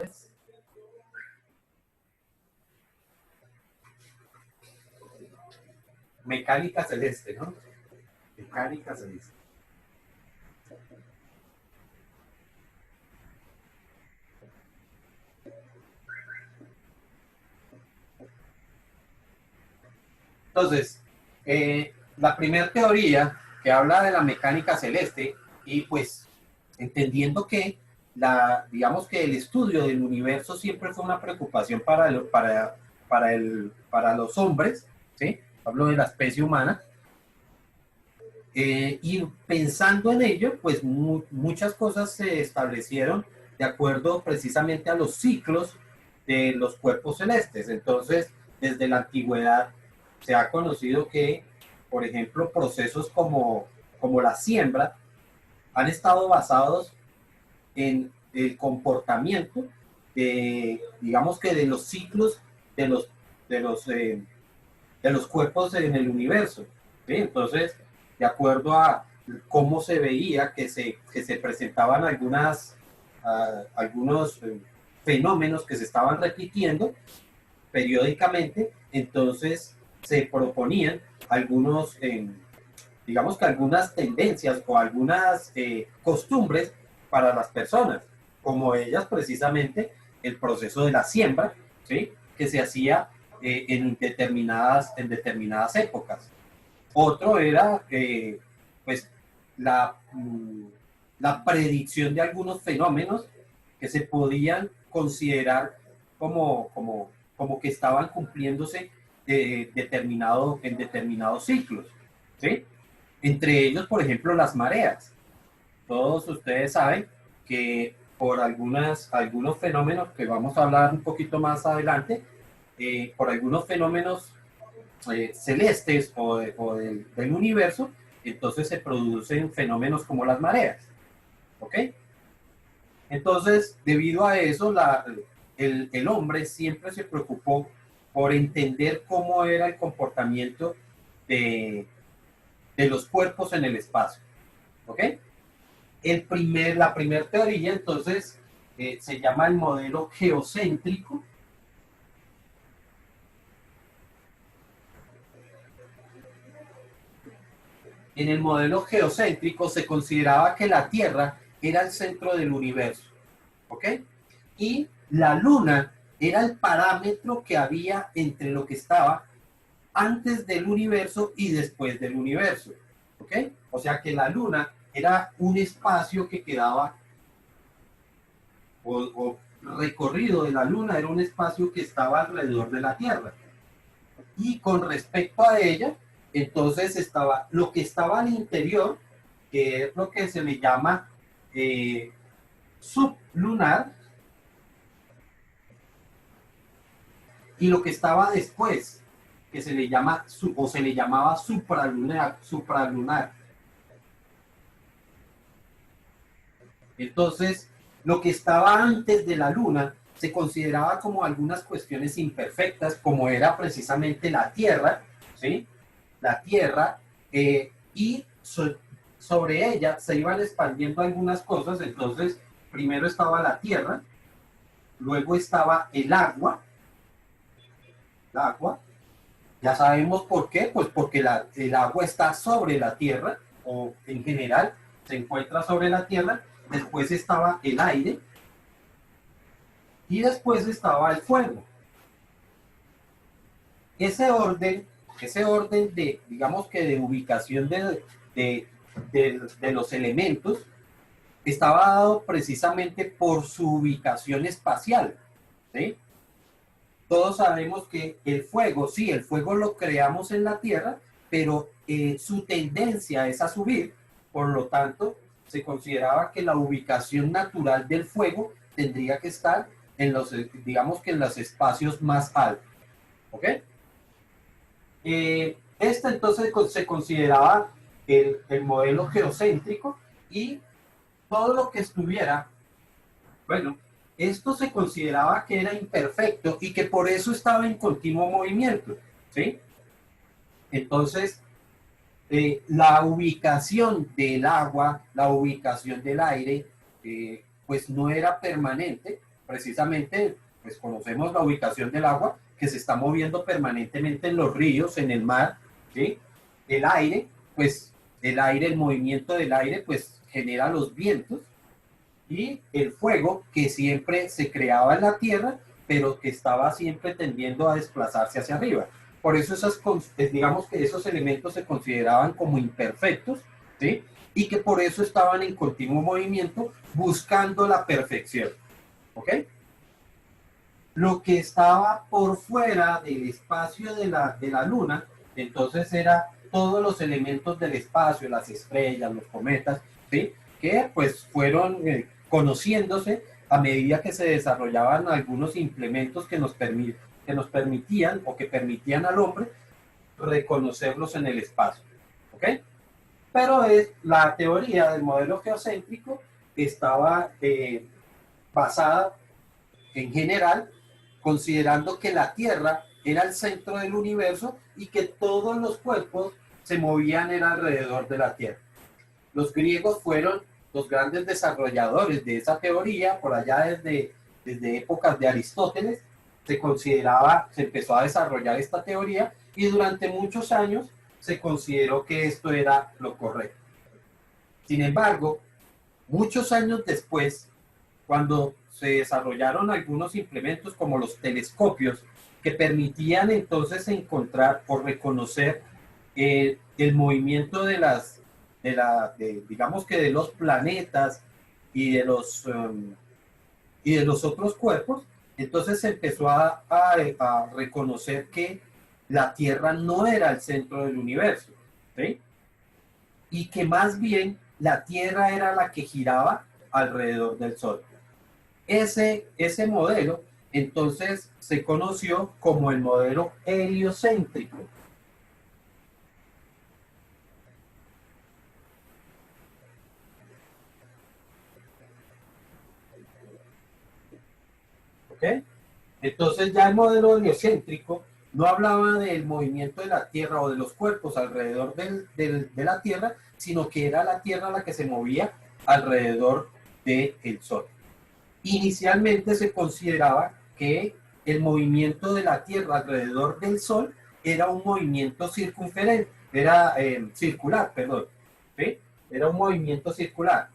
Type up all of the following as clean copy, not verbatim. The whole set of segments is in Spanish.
pues. Mecánica celeste, ¿no? Mecánica celeste. Entonces, la primera teoría que habla de la mecánica celeste, y pues entendiendo que digamos que el estudio del universo siempre fue una preocupación para los hombres, ¿sí? Hablo de la especie humana, y pensando en ello, pues muchas cosas se establecieron de acuerdo precisamente a los ciclos de los cuerpos celestes. Entonces, desde la antigüedad se ha conocido que, por ejemplo, procesos como la siembra han estado basados en el comportamiento digamos que de los ciclos de los, de los, de los cuerpos en el universo, ¿sí? Entonces, de acuerdo a cómo se veía que se presentaban algunos fenómenos que se estaban repitiendo periódicamente, entonces se proponían algunos, digamos que algunas tendencias o algunas costumbres para las personas, como ellas precisamente el proceso de la siembra, ¿sí? Que se hacía en determinadas épocas. Otro era pues la predicción de algunos fenómenos que se podían considerar como que estaban cumpliéndose en determinados ciclos, ¿sí? Entre ellos, por ejemplo, las mareas. Todos ustedes saben que por algunos fenómenos que vamos a hablar un poquito más adelante, por algunos fenómenos celestes del universo, entonces se producen fenómenos como las mareas. ¿Ok? Entonces, debido a eso, el hombre siempre se preocupó por entender cómo era el comportamiento de los cuerpos en el espacio. ¿Ok? La primera teoría, entonces, se llama el modelo geocéntrico. En el modelo geocéntrico se consideraba que la Tierra era el centro del universo, ¿ok? Y la Luna era el parámetro que había entre lo que estaba antes del universo y después del universo, ¿ok? O sea que la Luna era un espacio que quedaba, o recorrido de la Luna era un espacio que estaba alrededor de la Tierra. Y con respecto a ella, entonces estaba lo que estaba al interior, que es lo que se le llama sublunar, y lo que estaba después, que se le llama o se le llamaba supralunar. Entonces, lo que estaba antes de la Luna se consideraba como algunas cuestiones imperfectas, como era precisamente la Tierra, ¿sí? La Tierra, y sobre ella se iban expandiendo algunas cosas. Entonces, primero estaba la Tierra, luego estaba el agua, ya sabemos por qué, pues porque el agua está sobre la Tierra, o en general se encuentra sobre la Tierra. Después estaba el aire y después estaba el fuego. Ese orden de, digamos que de ubicación de los elementos estaba dado precisamente por su ubicación espacial, ¿sí? Todos sabemos que el fuego, sí, el fuego lo creamos en la Tierra, pero su tendencia es a subir. Por lo tanto, se consideraba que la ubicación natural del fuego tendría que estar digamos que en los espacios más altos. ¿Ok? Entonces se consideraba el modelo geocéntrico, y todo lo que estuviera, bueno, esto se consideraba que era imperfecto y que por eso estaba en continuo movimiento, ¿sí? Entonces, la ubicación del agua, la ubicación del aire, pues no era permanente, precisamente, pues conocemos la ubicación del agua que se está moviendo permanentemente en los ríos, en el mar, ¿sí? El aire, pues el aire, el movimiento del aire, pues genera los vientos y el fuego que siempre se creaba en la tierra, pero que estaba siempre tendiendo a desplazarse hacia arriba. Por eso digamos que esos elementos se consideraban como imperfectos, ¿sí? Y que por eso estaban en continuo movimiento buscando la perfección, ¿ok? Lo que estaba por fuera del espacio de la luna, entonces era todos los elementos del espacio, las estrellas, los cometas, ¿sí? Que pues fueron conociéndose a medida que se desarrollaban algunos implementos que nos permitían o que permitían al hombre reconocerlos en el espacio, ¿ok? Pero la teoría del modelo geocéntrico estaba basada en general considerando que la Tierra era el centro del universo y que todos los cuerpos se movían alrededor de la Tierra. Los griegos fueron los grandes desarrolladores de esa teoría, por allá desde épocas de Aristóteles, se empezó a desarrollar esta teoría y durante muchos años se consideró que esto era lo correcto. Sin embargo, muchos años después, cuando se desarrollaron algunos implementos como los telescopios que permitían entonces encontrar o reconocer el movimiento digamos que de los planetas y y de los otros cuerpos, entonces se empezó a reconocer que la Tierra no era el centro del universo, ¿sí? Y que más bien la Tierra era la que giraba alrededor del Sol. Ese modelo entonces se conoció como el modelo heliocéntrico. ¿Ok? Entonces ya el modelo heliocéntrico no hablaba del movimiento de la Tierra o de los cuerpos alrededor de la Tierra, sino que era la Tierra la que se movía alrededor del Sol. Inicialmente se consideraba que el movimiento de la Tierra alrededor del Sol era un movimiento circunferente, era circular, perdón, ¿sí? Era un movimiento circular,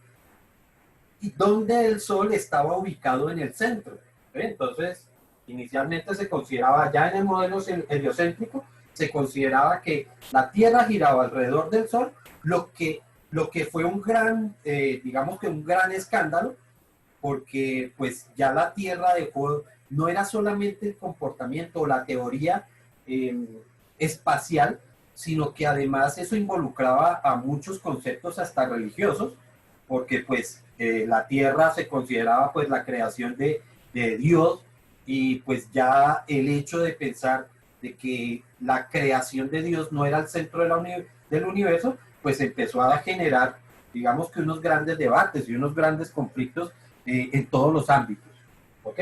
y donde el Sol estaba ubicado en el centro, ¿sí? Entonces, inicialmente se consideraba, ya en el modelo heliocéntrico, se consideraba que la Tierra giraba alrededor del Sol, lo que fue un gran, digamos que un gran escándalo, porque pues ya la Tierra dejó, no era solamente el comportamiento o la teoría espacial, sino que además eso involucraba a muchos conceptos hasta religiosos, porque pues la Tierra se consideraba pues la creación de Dios, y pues ya el hecho de pensar de que la creación de Dios no era el centro del universo, pues empezó a generar, digamos que unos grandes debates y unos grandes conflictos en todos los ámbitos, ¿ok?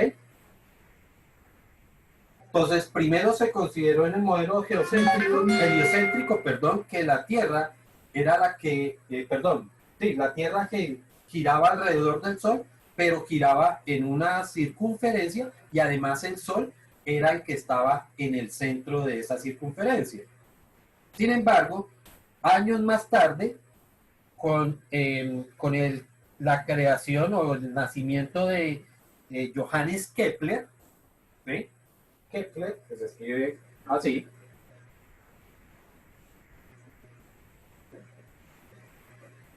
Entonces, primero se consideró en el modelo heliocéntrico, perdón, que la Tierra era la que, perdón, sí, la Tierra que giraba alrededor del Sol, pero giraba en una circunferencia y además el Sol era el que estaba en el centro de esa circunferencia. Sin embargo, años más tarde, con la creación o el nacimiento de Johannes Kepler, ¿sí? Kepler, que se escribe así,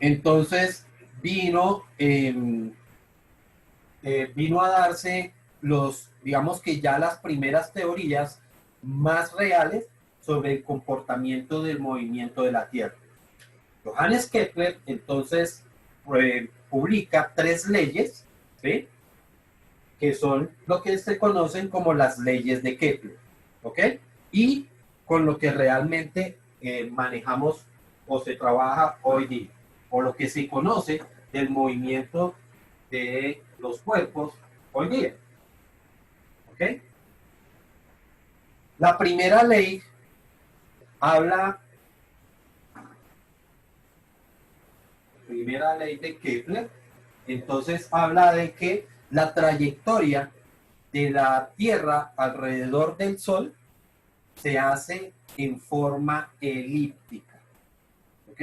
entonces vino a darse digamos que ya las primeras teorías más reales sobre el comportamiento del movimiento de la Tierra. Johannes Kepler entonces publica 3 leyes, ¿sí? Que son lo que se conocen como las leyes de Kepler, ¿ok? Y con lo que realmente manejamos o se trabaja hoy día, o lo que se conoce del movimiento de los cuerpos hoy día, ¿ok? La primera ley habla, primera ley de Kepler, entonces habla de que la trayectoria de la Tierra alrededor del Sol se hace en forma elíptica, ¿ok?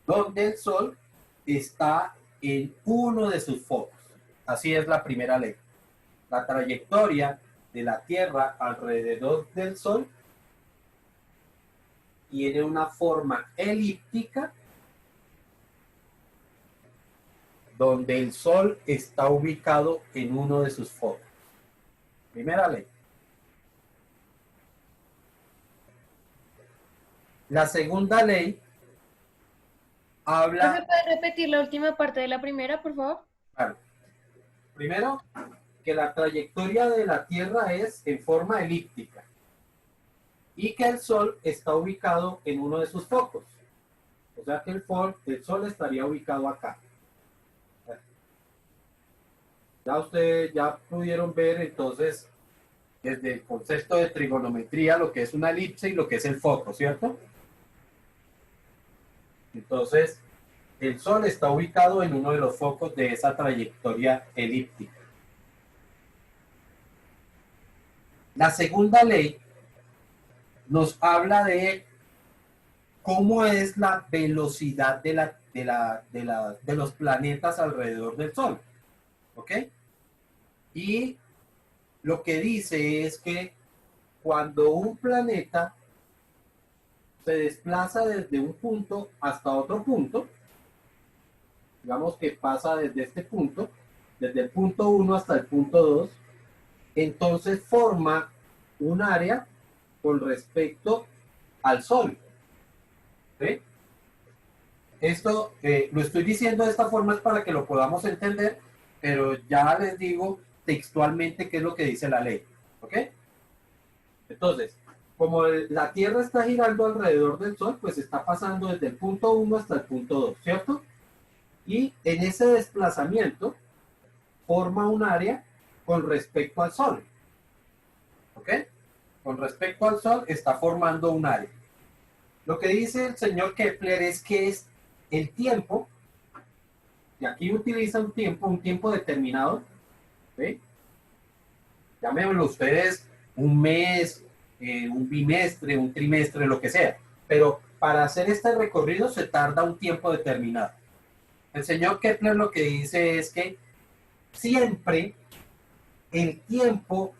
Donde el Sol está en uno de sus focos. Así es la primera ley. La trayectoria de la Tierra alrededor del Sol tiene una forma elíptica donde el Sol está ubicado en uno de sus focos. Primera ley. La segunda ley ¿Profe, habla... puede repetir la última parte de la primera, por favor? Claro, primero, que la trayectoria de la Tierra es en forma elíptica y que el Sol está ubicado en uno de sus focos. O sea que el Sol estaría ubicado acá. Ya ustedes ya pudieron ver entonces desde el concepto de trigonometría lo que es una elipse y lo que es el foco, ¿cierto? Entonces, el Sol está ubicado en uno de los focos de esa trayectoria elíptica. La segunda ley nos habla de cómo es la velocidad de los planetas alrededor del Sol. ¿Ok? Y lo que dice es que cuando un planeta se desplaza desde un punto hasta otro punto, digamos que pasa desde este punto, desde el punto 1 hasta el punto 2, entonces forma un área con respecto al Sol. ¿Sí? Esto lo estoy diciendo de esta forma es para que lo podamos entender, pero ya les digo textualmente qué es lo que dice la ley. ¿Ok? Entonces, como la Tierra está girando alrededor del Sol, pues está pasando desde el punto 1 hasta el punto 2, ¿cierto? Y en ese desplazamiento forma un área con respecto al Sol. ¿Ok? Con respecto al Sol está formando un área. Lo que dice el señor Kepler es que es el tiempo, y aquí utiliza un tiempo determinado, ¿sí? Llámenlo ustedes un mes, un bimestre, un trimestre, lo que sea. Pero para hacer este recorrido se tarda un tiempo determinado. El señor Kepler lo que dice es que siempre el tiempo,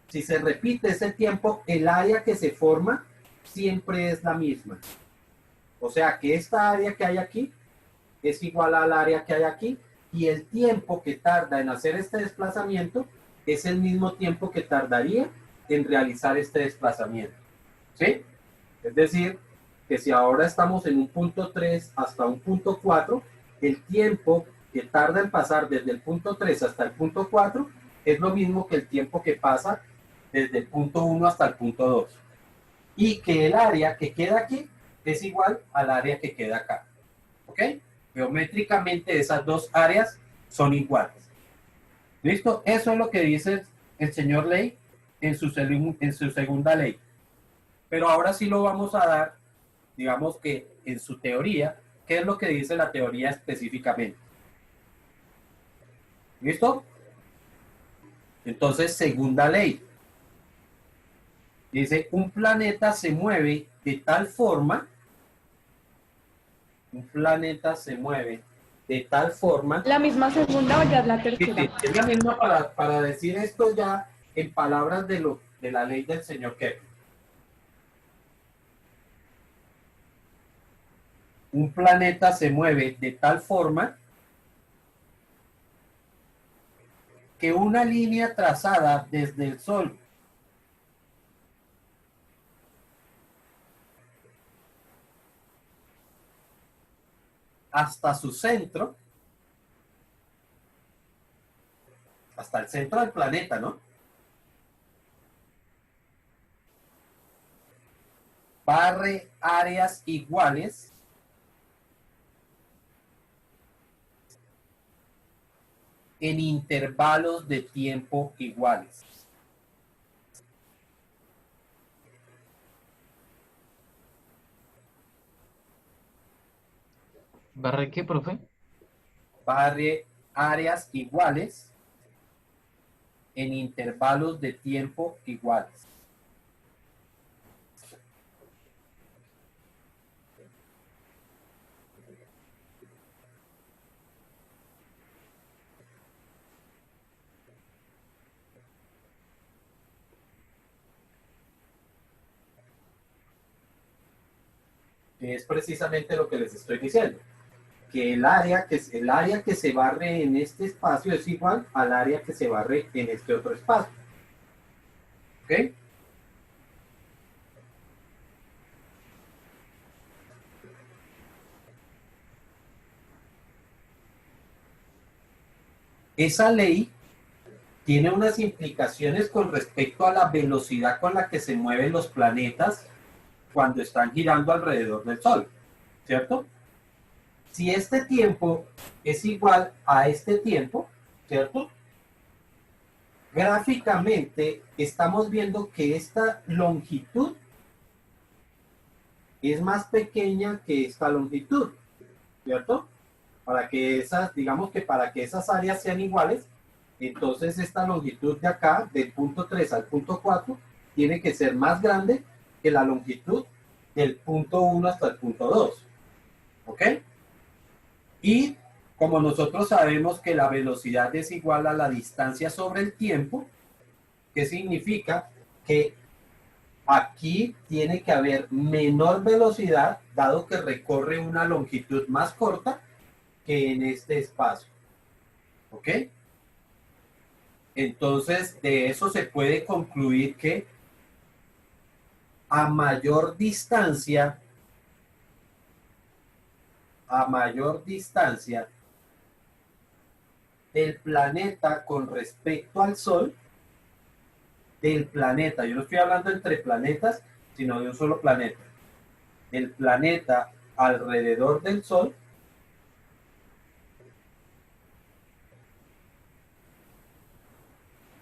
si se repite ese tiempo, el área que se forma siempre es la misma. O sea que esta área que hay aquí es igual al área que hay aquí y el tiempo que tarda en hacer este desplazamiento es el mismo tiempo que tardaría en realizar este desplazamiento. ¿Sí? Es decir, que si ahora estamos en un punto 3 hasta un punto 4, el tiempo que tarda en pasar desde el punto 3 hasta el punto 4 es lo mismo que el tiempo que pasa desde el punto 1 hasta el punto 2. Y que el área que queda aquí es igual al área que queda acá. ¿Ok? Geométricamente esas dos áreas son iguales. ¿Listo? Eso es lo que dice el señor Ley en su segunda ley. Pero ahora sí lo vamos a dar, digamos que en su teoría, ¿qué es lo que dice la teoría específicamente? ¿Listo? Entonces, segunda ley. Dice, un planeta se mueve de tal forma, un planeta se mueve de tal forma, ¿La misma segunda o ya es la sí, tercera? sí, es la misma para decir esto ya en palabras de la ley del señor Kepler. Un planeta se mueve de tal forma que una línea trazada desde el Sol hasta su centro, hasta el centro del planeta, ¿no? Barre áreas iguales en intervalos de tiempo iguales. ¿Barre qué, profe? Barre áreas iguales en intervalos de tiempo iguales. Es precisamente lo que les estoy diciendo, que el área que se barre en este espacio es igual al área que se barre en este otro espacio. ¿Ok? Esa ley tiene unas implicaciones con respecto a la velocidad con la que se mueven los planetas cuando están girando alrededor del Sol, ¿cierto? Si este tiempo es igual a este tiempo, ¿cierto? Gráficamente estamos viendo que esta longitud es más pequeña que esta longitud, ¿cierto? Para que esas, digamos que para que esas áreas sean iguales, entonces esta longitud de acá, del punto 3 al punto 4, tiene que ser más grande que la longitud del punto 1 hasta el punto 2. ¿Ok? Y como nosotros sabemos que la velocidad es igual a la distancia sobre el tiempo, ¿qué significa? Que aquí tiene que haber menor velocidad, dado que recorre una longitud más corta que en este espacio. ¿Ok? Entonces, de eso se puede concluir que a mayor distancia, del planeta con respecto al Sol, del planeta, yo no estoy hablando entre planetas, sino de un solo planeta, del planeta alrededor del Sol,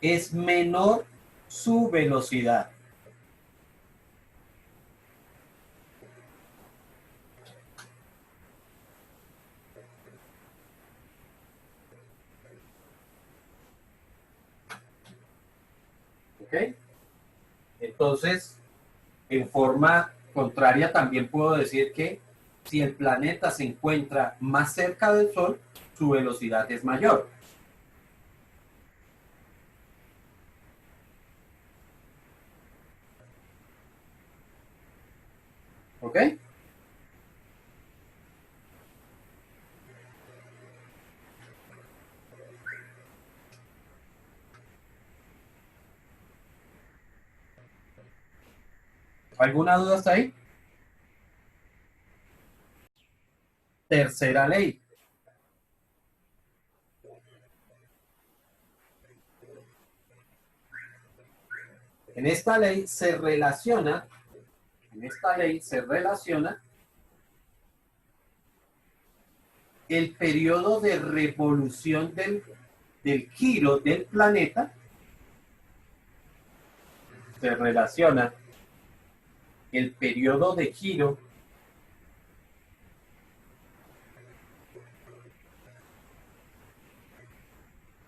es menor su velocidad. ¿Ok? Entonces, en forma contraria, también puedo decir que si el planeta se encuentra más cerca del Sol, su velocidad es mayor. ¿Ok? ¿Alguna duda hasta ahí? Tercera ley. En esta ley se relaciona, el periodo de revolución del giro del planeta, se relaciona el periodo de giro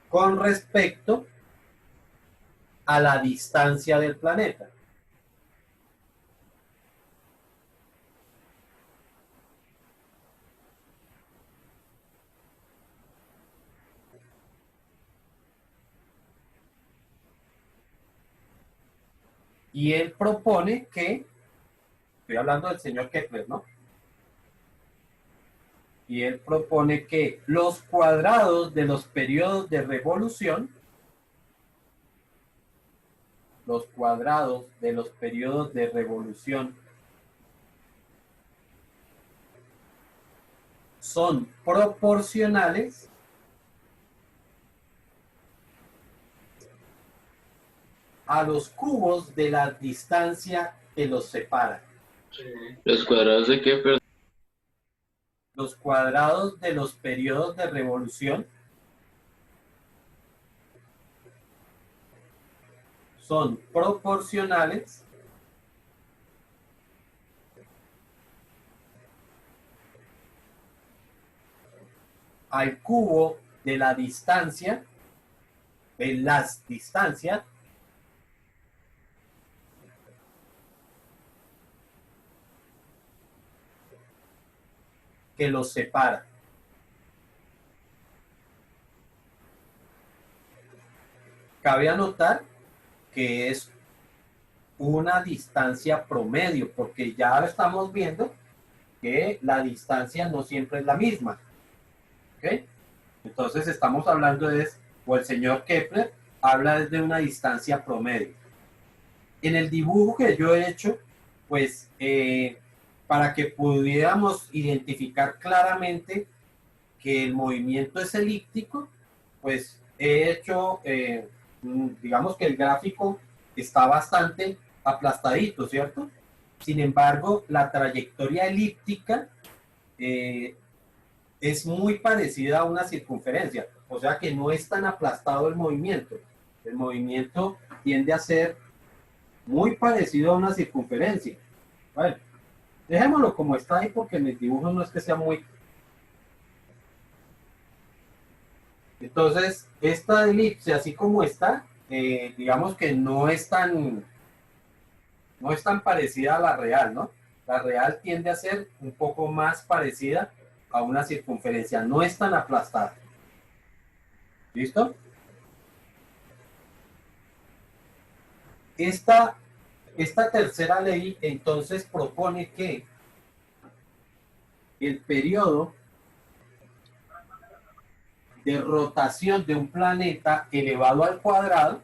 con respecto a la distancia del planeta. Y él propone que, estoy hablando del señor Kepler, ¿no? Y él propone que los cuadrados de los periodos de revolución, son proporcionales a los cubos de la distancia que los separa. ¿Los cuadrados de qué? Perdón. Los cuadrados de los periodos de revolución son proporcionales al cubo de la distancia, de las distancias que los separa. Cabe anotar que es una distancia promedio, porque ya estamos viendo que la distancia no siempre es la misma. ¿Ok? Entonces estamos hablando o el señor Kepler habla de una distancia promedio. En el dibujo que yo he hecho, pues para que pudiéramos identificar claramente que el movimiento es elíptico, pues he hecho, digamos que el gráfico está bastante aplastadito, ¿cierto? Sin embargo, la trayectoria elíptica es muy parecida a una circunferencia, o sea que no es tan aplastado el movimiento. El movimiento tiende a ser muy parecido a una circunferencia. Bueno, dejémoslo como está ahí porque en el dibujo no es que sea muy... Entonces, esta elipse, así como está, digamos que no es tan parecida a la real, ¿no? La real tiende a ser un poco más parecida a una circunferencia, no es tan aplastada. ¿Listo? Esta tercera ley entonces propone que el periodo de rotación de un planeta elevado al cuadrado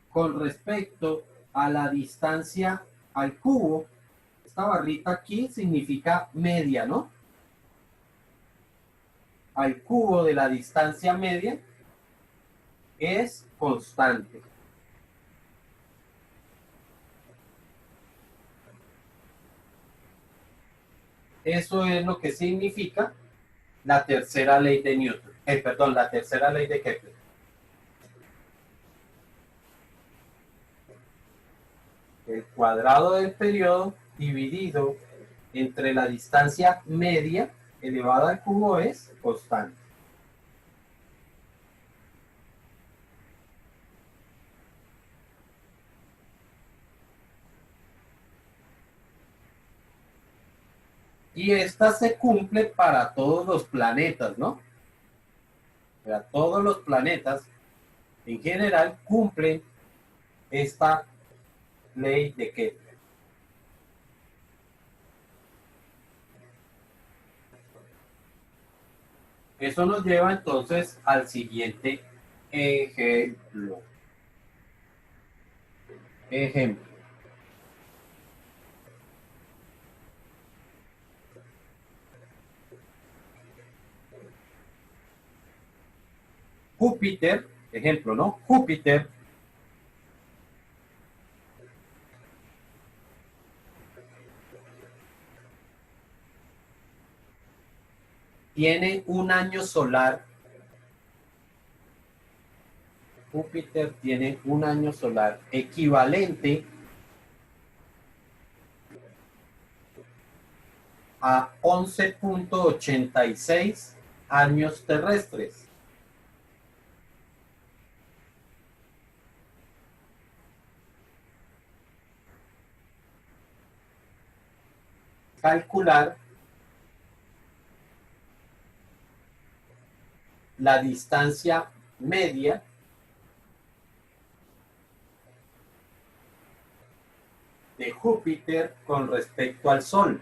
con respecto a la distancia al cubo, esta barrita aquí significa media, ¿no? Al cubo de la distancia media es constante. Eso es lo que significa la tercera ley de Newton. Perdón, la tercera ley de Kepler. El cuadrado del periodo dividido entre la distancia media elevada al cubo es constante. Y esta se cumple para todos los planetas, ¿no? Para todos los planetas en general cumplen esta ley de Kepler. Eso nos lleva entonces al siguiente ejemplo. Júpiter, ejemplo, ¿no? Júpiter tiene un año solar. Júpiter tiene un año solar equivalente a 11.86 años terrestres. Calcular la distancia media de Júpiter con respecto al Sol.